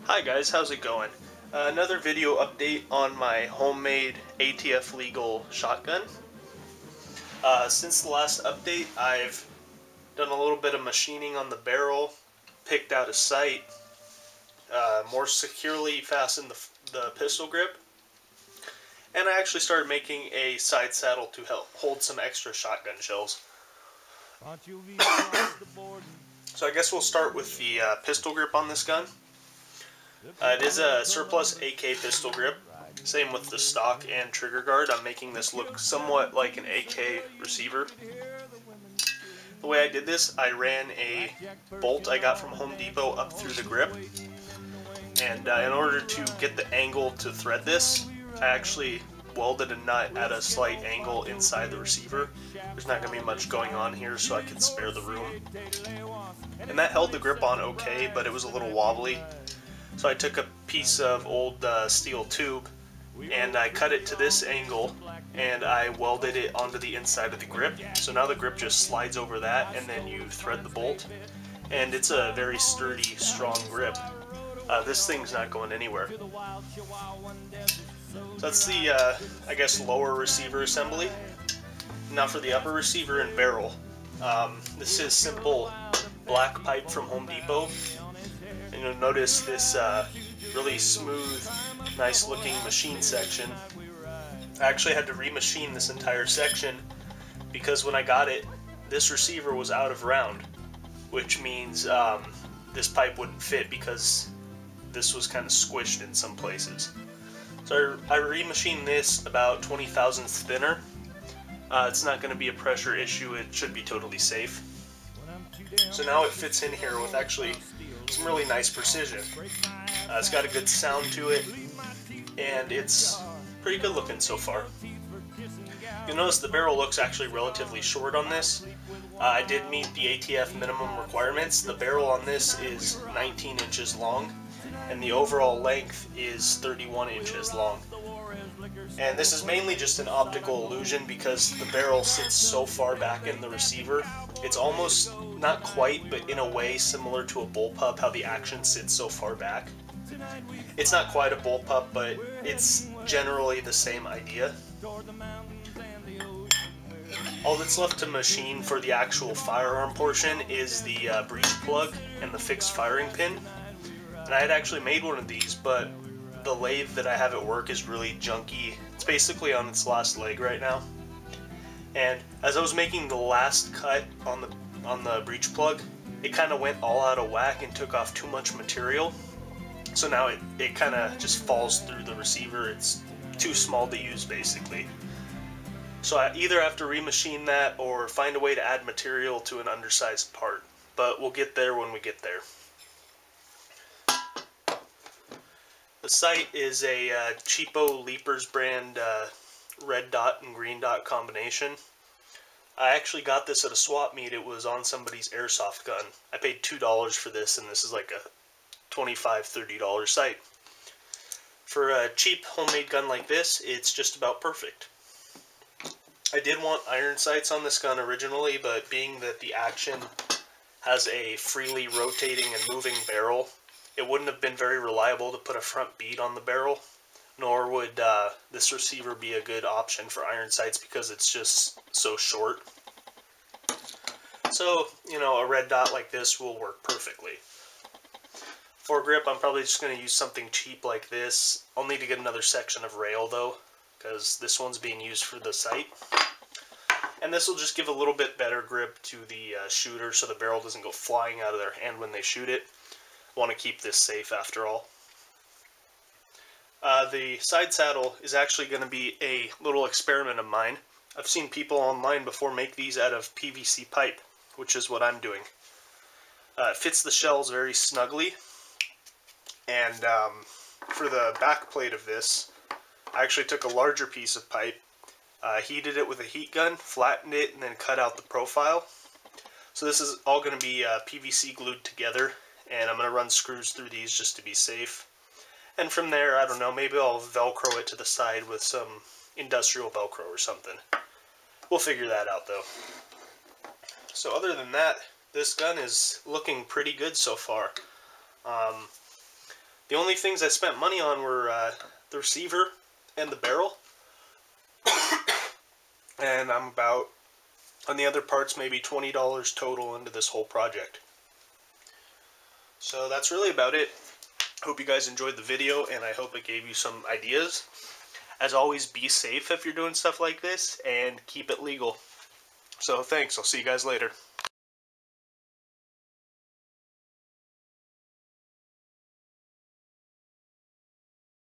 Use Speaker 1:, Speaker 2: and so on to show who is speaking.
Speaker 1: Hi guys, how's it going? Another video update on my homemade ATF legal shotgun. Since the last update, I've done a little bit of machining on the barrel, picked out a sight, more securely fastened the pistol grip, and I actually started making a side saddle to help hold some extra shotgun shells. So I guess we'll start with the pistol grip on this gun. It is a surplus AK pistol grip, same with the stock and trigger guard. I'm making this look somewhat like an AK receiver. The way I did this, I ran a bolt I got from Home Depot up through the grip, and in order to get the angle to thread this, I actually welded a nut at a slight angle inside the receiver. There's not going to be much going on here, so I could spare the room. And that held the grip on okay, but it was a little wobbly. So I took a piece of old steel tube and I cut it to this angle and I welded it onto the inside of the grip. So now the grip just slides over that and then you thread the bolt. And it's a very sturdy, strong grip. This thing's not going anywhere. So that's the, I guess, lower receiver assembly. Now for the upper receiver and barrel. This is simple black pipe from Home Depot. And you'll notice this really smooth, nice looking machine section. I actually had to remachine this entire section because when I got it, this receiver was out of round, which means this pipe wouldn't fit because this was kind of squished in some places. So I remachined this about 20 thousandths thinner. It's not going to be a pressure issue, it should be totally safe. So now it fits in here with actually some really nice precision. It's got a good sound to it, and it's pretty good looking so far. You'll notice the barrel looks actually relatively short on this. I did meet the ATF minimum requirements. The barrel on this is 19 inches long, and the overall length is 31 inches long. And this is mainly just an optical illusion because the barrel sits so far back in the receiver. It's almost, not quite, but in a way similar to a bullpup, how the action sits so far back. It's not quite a bullpup, but it's generally the same idea. All that's left to machine for the actual firearm portion is the breech plug and the fixed firing pin. And I had actually made one of these, but the lathe that I have at work is really junky. It's basically on its last leg right now. And as I was making the last cut on the breech plug, it kind of went all out of whack and took off too much material. So now it kind of just falls through the receiver. It's too small to use basically. So I either have to remachine that or find a way to add material to an undersized part. But we'll get there when we get there. The sight is a cheapo Leapers brand red dot and green dot combination. I actually got this at a swap meet. It was on somebody's airsoft gun. I paid $2 for this, and this is like a $25–30 sight. For a cheap homemade gun like this, it's just about perfect. I did want iron sights on this gun originally, but being that the action has a freely rotating and moving barrel, it wouldn't have been very reliable to put a front bead on the barrel, nor would this receiver be a good option for iron sights because it's just so short. So, you know, a red dot like this will work perfectly. For grip, I'm probably just going to use something cheap like this. I'll need to get another section of rail though, because this one's being used for the sight. And this will just give a little bit better grip to the shooter so the barrel doesn't go flying out of their hand when they shoot it. Want to keep this safe after all. The side saddle is actually going to be a little experiment of mine. I've seen people online before make these out of PVC pipe, which is what I'm doing. It fits the shells very snugly, and for the back plate of this, I actually took a larger piece of pipe, heated it with a heat gun, flattened it, and then cut out the profile. So this is all going to be PVC glued together, and I'm going to run screws through these just to be safe. And from there, I don't know, maybe I'll Velcro it to the side with some industrial Velcro or something. We'll figure that out though. So other than that, this gun is looking pretty good so far. The only things I spent money on were the receiver and the barrel. And I'm about, on the other parts, maybe $20 total into this whole project. So that's really about it. Hope you guys enjoyed the video, and I hope it gave you some ideas. As always, be safe if you're doing stuff like this, and keep it legal. So thanks, I'll see you guys later.